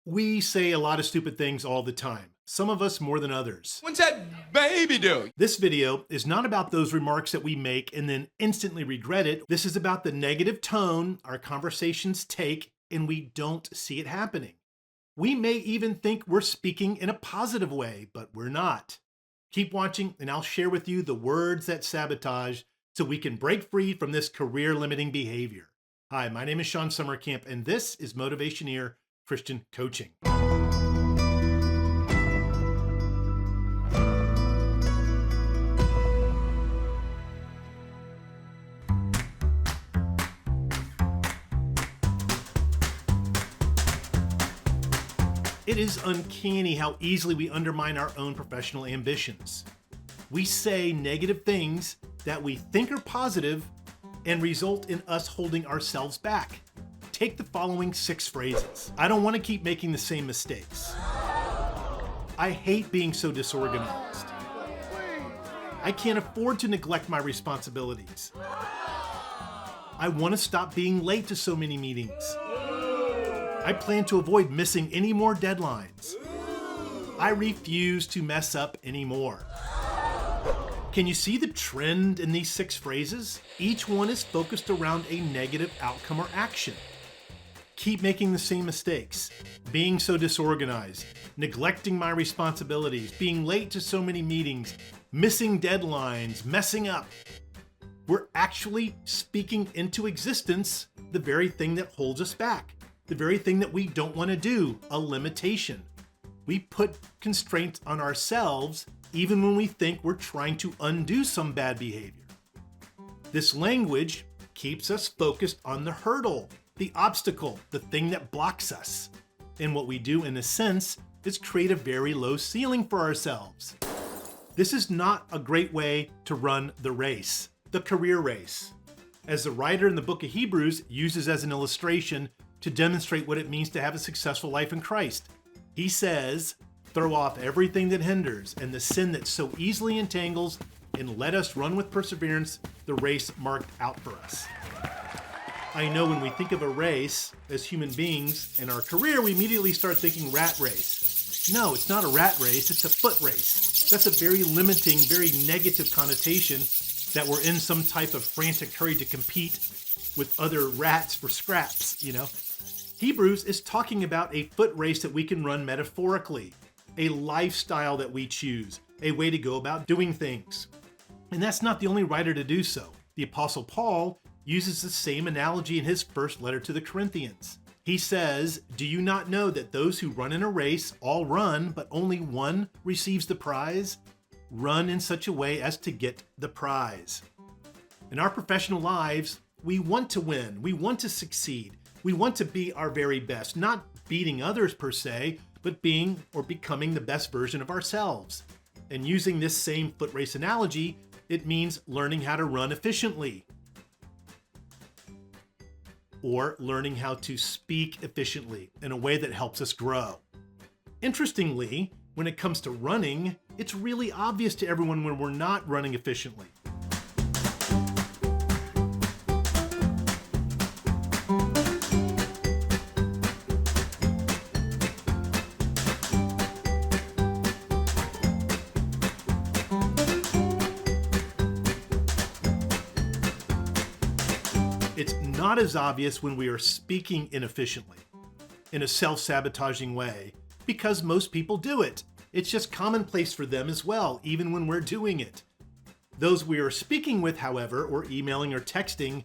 We say a lot of stupid things all the time, some of us more than others. What's that baby doing? This video is not about those remarks that we make and then instantly regret it. This is about the negative tone our conversations take and we don't see it happening. We may even think we're speaking in a positive way, but we're not. Keep watching and I'll share with you the words that sabotage so we can break free from this career-limiting behavior. Hi, my name is Shawn Sommerkamp and this is Motivationeer Christian Coaching. It is uncanny how easily we undermine our own professional ambitions. We say negative things that we think are positive and result in us holding ourselves back. Take the following 6 phrases. I don't want to keep making the same mistakes. I hate being so disorganized. I can't afford to neglect my responsibilities. I want to stop being late to so many meetings. I plan to avoid missing any more deadlines. I refuse to mess up anymore. Can you see the trend in these 6 phrases? Each one is focused around a negative outcome or action. Keep making the same mistakes, being so disorganized, neglecting my responsibilities, being late to so many meetings, missing deadlines, messing up. We're actually speaking into existence the very thing that holds us back, the very thing that we don't want to do, a limitation. We put constraints on ourselves even when we think we're trying to undo some bad behavior. This language keeps us focused on the hurdle, the obstacle, the thing that blocks us. And what we do, in a sense, is create a very low ceiling for ourselves. This is not a great way to run the race, the career race. As the writer in the book of Hebrews uses as an illustration to demonstrate what it means to have a successful life in Christ. He says, throw off everything that hinders and the sin that so easily entangles, and let us run with perseverance the race marked out for us. I know when we think of a race as human beings in our career, we immediately start thinking rat race. No, it's not a rat race, it's a foot race. That's a very limiting, very negative connotation that we're in some type of frantic hurry to compete with other rats for scraps, you know? Hebrews is talking about a foot race that we can run metaphorically, a lifestyle that we choose, a way to go about doing things. And that's not the only writer to do so. The Apostle Paul uses the same analogy in his first letter to the Corinthians. He says, do you not know that those who run in a race all run, but only one receives the prize? Run in such a way as to get the prize. In our professional lives, we want to win, we want to succeed. We want to be our very best, not beating others per se, but being or becoming the best version of ourselves. And using this same foot race analogy, it means learning how to run efficiently, or learning how to speak efficiently in a way that helps us grow. Interestingly, when it comes to running, it's really obvious to everyone when we're not running efficiently. It's not as obvious when we are speaking inefficiently, in a self-sabotaging way, because most people do it. It's just commonplace for them as well, even when we're doing it. Those we are speaking with, however, or emailing or texting,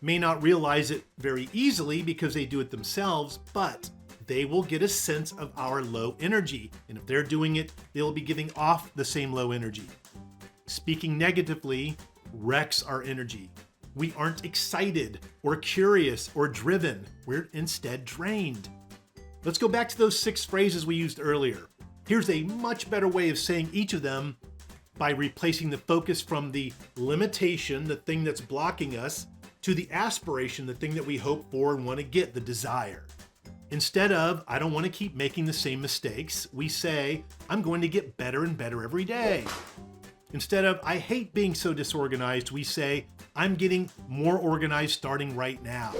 may not realize it very easily because they do it themselves, but they will get a sense of our low energy. And if they're doing it, they'll be giving off the same low energy. Speaking negatively wrecks our energy. We aren't excited or curious or driven. We're instead drained. Let's go back to those 6 phrases we used earlier. Here's a much better way of saying each of them by replacing the focus from the limitation, the thing that's blocking us, to the aspiration, the thing that we hope for and want to get, the desire. Instead of, I don't want to keep making the same mistakes, we say, I'm going to get better and better every day. Instead of, I hate being so disorganized, we say, I'm getting more organized starting right now.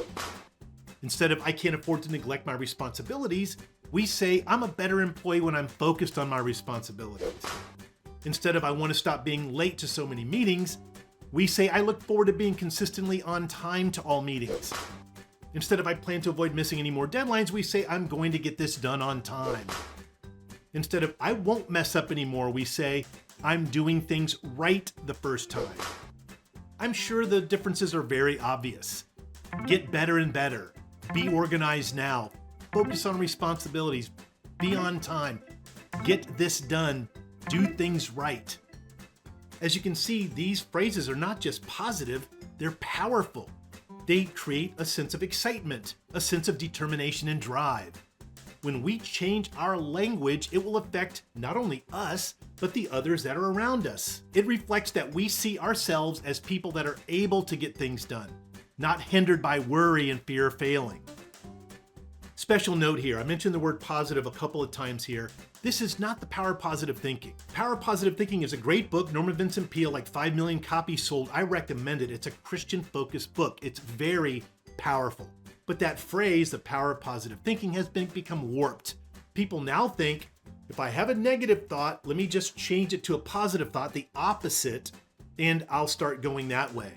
Instead of, I can't afford to neglect my responsibilities, we say, I'm a better employee when I'm focused on my responsibilities. Instead of I want to stop being late to so many meetings, we say, I look forward to being consistently on time to all meetings. Instead of I plan to avoid missing any more deadlines, we say, I'm going to get this done on time. Instead of I won't mess up anymore, we say, I'm doing things right the first time. I'm sure the differences are very obvious. Get better and better. Be organized now. Focus on responsibilities. Be on time. Get this done. Do things right. As you can see, these phrases are not just positive, they're powerful. They create a sense of excitement, a sense of determination and drive. When we change our language, it will affect not only us, but the others that are around us. It reflects that we see ourselves as people that are able to get things done, not hindered by worry and fear of failing. Special note here, I mentioned the word positive a couple of times here. This is not the Power of Positive Thinking. Power of Positive Thinking is a great book. Norman Vincent Peale, like 5 million copies sold. I recommend it. It's a Christian-focused book. It's very powerful. But that phrase, the power of positive thinking, has become warped. People now think, if I have a negative thought, let me just change it to a positive thought, the opposite, and I'll start going that way.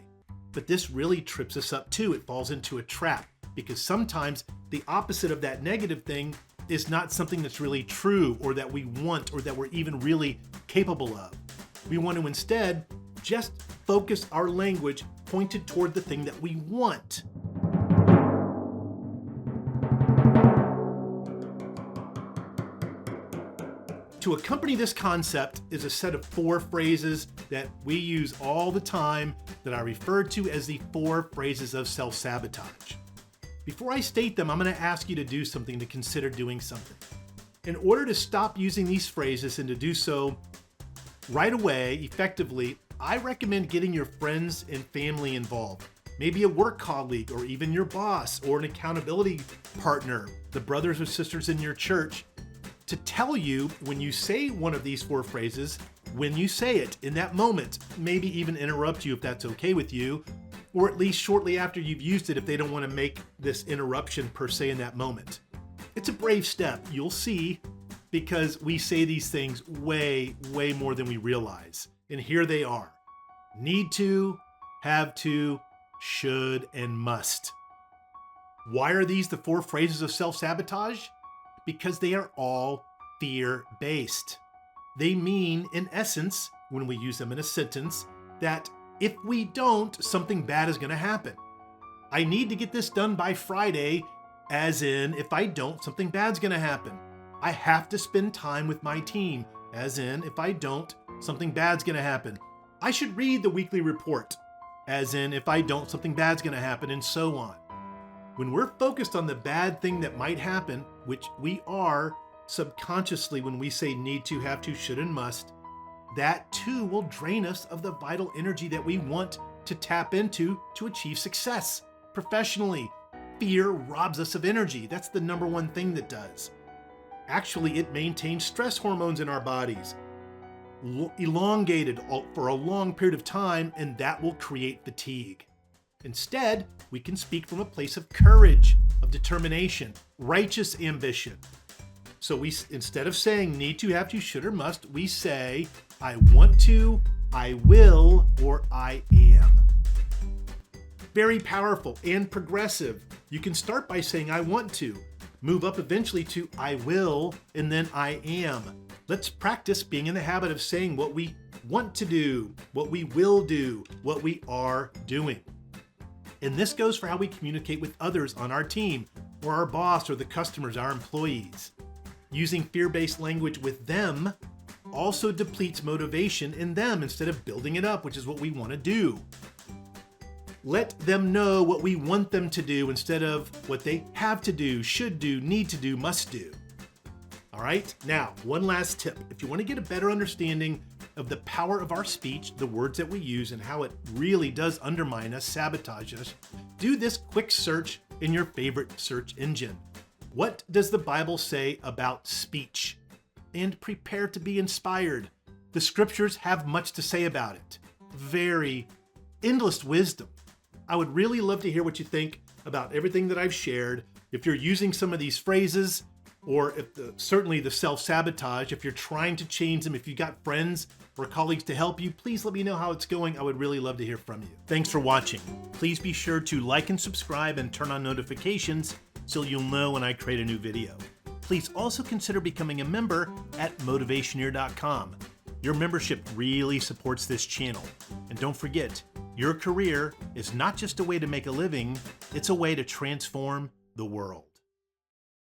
But this really trips us up too. It falls into a trap because sometimes the opposite of that negative thing is not something that's really true or that we want or that we're even really capable of. We want to instead just focus our language pointed toward the thing that we want. To accompany this concept is a set of 4 phrases that we use all the time that I refer to as the 4 phrases of self-sabotage. Before I state them, I'm going to ask you to do something, to consider doing something. In order to stop using these phrases and to do so right away, effectively, I recommend getting your friends and family involved. Maybe a work colleague or even your boss or an accountability partner, the brothers or sisters in your church, to tell you when you say one of these 4 phrases, when you say it in that moment, maybe even interrupt you if that's okay with you, or at least shortly after you've used it if they don't want to make this interruption per se in that moment. It's a brave step, you'll see, because we say these things way, way more than we realize. And here they are. Need to, have to, should, and must. Why are these the 4 phrases of self-sabotage? Because they are all fear-based. They mean, in essence, when we use them in a sentence, that if we don't, something bad is going to happen. I need to get this done by Friday, as in, if I don't, something bad's going to happen. I have to spend time with my team, as in, if I don't, something bad's going to happen. I should read the weekly report, as in, if I don't, something bad's going to happen, and so on. When we're focused on the bad thing that might happen, which we are subconsciously when we say need to, have to, should, and must, that too will drain us of the vital energy that we want to tap into to achieve success professionally. Fear robs us of energy. That's the number one thing that does. Actually, it maintains stress hormones in our bodies, elongated for a long period of time, and that will create fatigue. Instead, we can speak from a place of courage, of determination, righteous ambition. So we, instead of saying need to, have to, should, or must, we say I want to, I will, or I am. Very powerful and progressive. You can start by saying I want to, move up eventually to I will, and then I am. Let's practice being in the habit of saying what we want to do, what we will do, what we are doing. And this goes for how we communicate with others on our team, or our boss, or the customers, our employees. Using fear-based language with them also depletes motivation in them instead of building it up, which is what we want to do. Let them know what we want them to do instead of what they have to do, should do, need to do, must do. All right, now, one last tip. If you want to get a better understanding of the power of our speech, the words that we use, and how it really does undermine us, sabotage us, do this quick search in your favorite search engine. What does the Bible say about speech? And prepare to be inspired. The scriptures have much to say about it. Very endless wisdom. I would really love to hear what you think about everything that I've shared. If you're using some of these phrases, or certainly the self-sabotage. If you're trying to change them, if you've got friends or colleagues to help you, please let me know how it's going. I would really love to hear from you. Thanks for watching. Please be sure to like and subscribe and turn on notifications so you'll know when I create a new video. Please also consider becoming a member at Motivationeer.com. Your membership really supports this channel. And don't forget, your career is not just a way to make a living, it's a way to transform the world.